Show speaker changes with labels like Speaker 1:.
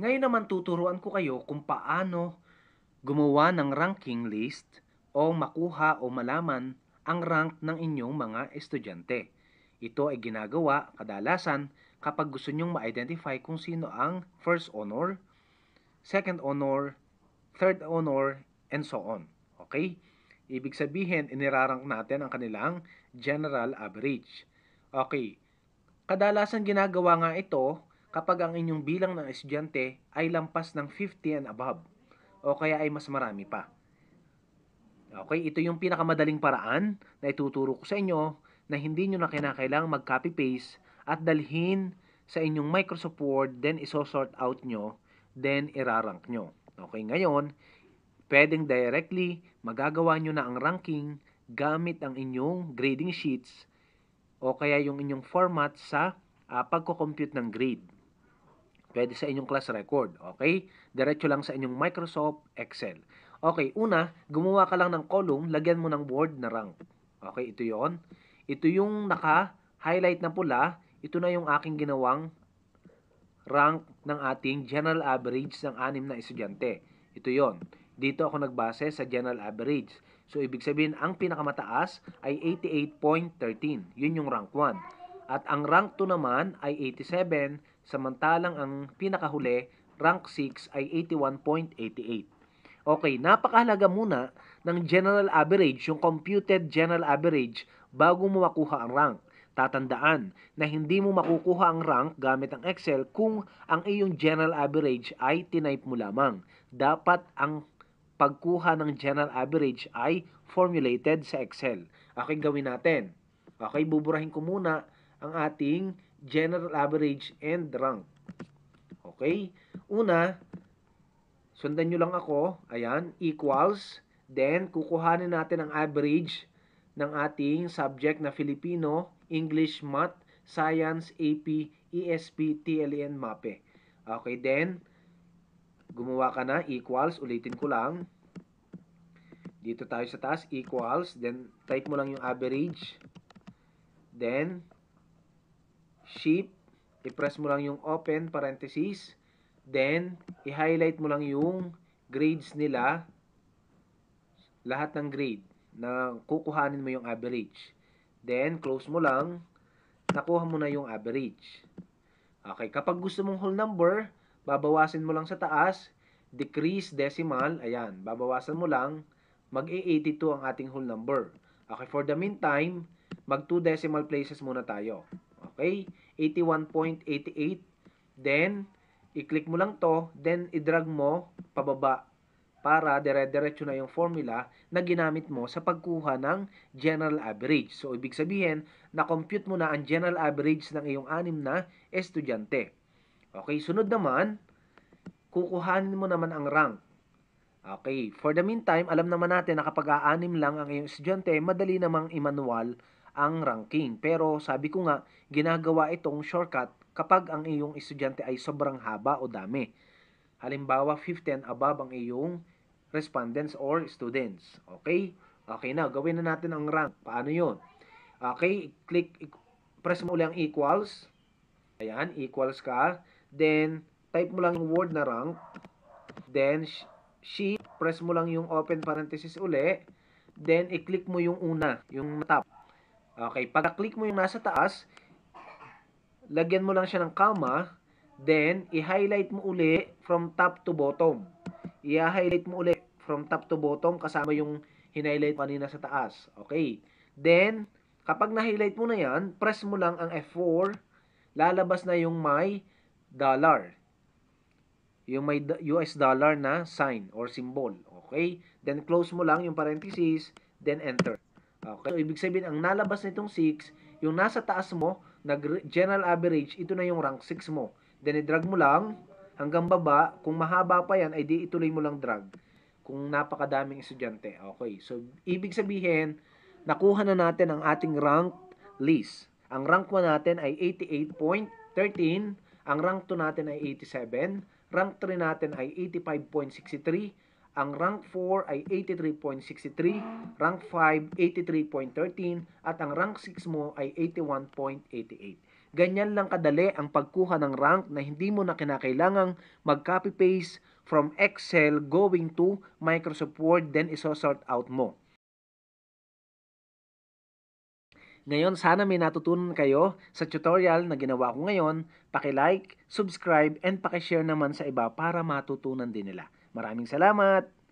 Speaker 1: Ngayon naman tuturuan ko kayo kung paano gumawa ng ranking list o makuha o malaman ang rank ng inyong mga estudyante. Ito ay ginagawa kadalasan kapag gusto nyong ma-identify kung sino ang first honor, second honor, third honor, and so on. Okay? Ibig sabihin, inirarank natin ang kanilang general average. Okay. Kadalasan ginagawa nga ito kapag ang inyong bilang ng estudyante ay lampas ng 50 and above o kaya ay mas marami pa. Okay, ito yung pinakamadaling paraan na ituturo ko sa inyo na hindi nyo na kinakailangang mag-copy-paste at dalhin sa inyong Microsoft Word, then isosort out nyo, then irarank nyo. Okay, ngayon, pwedeng directly magagawa nyo na ang ranking gamit ang inyong grading sheets o kaya yung inyong format sa pagko-compute ng grade. Pwede sa inyong class record, okay? Diretso lang sa inyong Microsoft Excel. Okay, una, gumawa ka lang ng column, lagyan mo ng word na rank. Okay, ito yon. Ito yung naka-highlight na pula, ito na yung aking ginawang rank ng ating general average ng 6 na estudyante. Ito yon. Dito ako nagbase sa general average. So, ibig sabihin, ang pinakamataas ay 88.13. Yun yung rank 1. At ang rank 2 naman ay 87, samantalang ang pinakahuli, rank 6 ay 81.88. Okay, napakahalaga muna ng general average, yung computed general average, bago mo makuha ang rank. Tatandaan na hindi mo makukuha ang rank gamit ang Excel kung ang iyong general average ay tinype mo lamang. Dapat ang pagkuha ng general average ay formulated sa Excel. Okay, gawin natin. Okay, buburahin ko muna ang ating general average and rank. Okay, una, sundan nyo lang ako. Ayan, equals. Then, kukuhanin natin ang average ng ating subject na Filipino, English, Math, Science, AP, ESP, TLEN, MAPE. Okay, then, gumawa ka na, equals, ulitin ko lang. Dito tayo sa taas, equals, then, type mo lang yung average. Then, shift, i-press mo lang yung open parenthesis. Then, i-highlight mo lang yung grades nila, lahat ng grade na kukuhanin mo yung average. Then, close mo lang, nakuha mo na yung average. Okay, kapag gusto mong whole number, babawasin mo lang sa taas, decrease decimal, ayan, babawasan mo lang, mag-82 ang ating whole number. Okay, for the meantime, mag 2 decimal places muna tayo. Okay, 81.88, then, i-click mo lang to, then i-drag mo pababa para dire-diretso na yung formula na ginamit mo sa pagkuha ng general average. So, ibig sabihin, na-compute mo na ang general average ng iyong 6 na estudyante. Okay, sunod naman, kukuhanin mo naman ang rank. Okay, for the meantime, alam naman natin na kapag 6 lang ang iyong estudyante, madali namang i-manual ang ranking. Pero sabi ko nga, ginagawa itong shortcut kapag ang iyong estudyante ay sobrang haba o dami. Halimbawa, 50 and above ang iyong respondents or students. Okay? Okay na, gawin na natin ang rank. Paano yun? Okay, press mo ulit ang equals. Ayan, equals ka. Then, type mo lang yung word na rank. Then, shift, press mo lang yung open parenthesis uli. Then, i-click mo yung una, yung top. Okay, pag-click mo yung nasa taas, lagyan mo lang siya ng comma. Then, i-highlight mo uli from top to bottom. I-highlight mo uli from top to bottom kasama yung hinighlight kanina sa taas. Okay. Then, kapag na-highlight mo na yan, press mo lang ang F4, lalabas na yung may dollar. Yung may US dollar na sign or symbol. Okay. Then, close mo lang yung parenthesis, then enter. Okay. So, ibig sabihin, ang nalabas nitong 6, yung nasa taas mo, general average, ito na yung rank 6 mo. Then, i-drag mo lang hanggang baba. Kung mahaba pa yan, ay di ituloy mo lang drag. Kung napakadaming estudyante. Okay. So, ibig sabihin, nakuha na natin ang ating rank list. Ang rank 1 natin ay 88.13. Ang rank 2 natin ay 87. Rank 3 natin ay 85.63. Ang rank 4 ay 83.63, rank 5, 83.13, at ang rank 6 mo ay 81.88. Ganyan lang kadali ang pagkuha ng rank na hindi mo na kinakailangang mag-copy-paste from Excel going to Microsoft Word then isosort out mo. Ngayon, sana may natutunan kayo sa tutorial na ginawa ko ngayon. Paki-like, subscribe, and paki-share naman sa iba para matutunan din nila. Maraming salamat!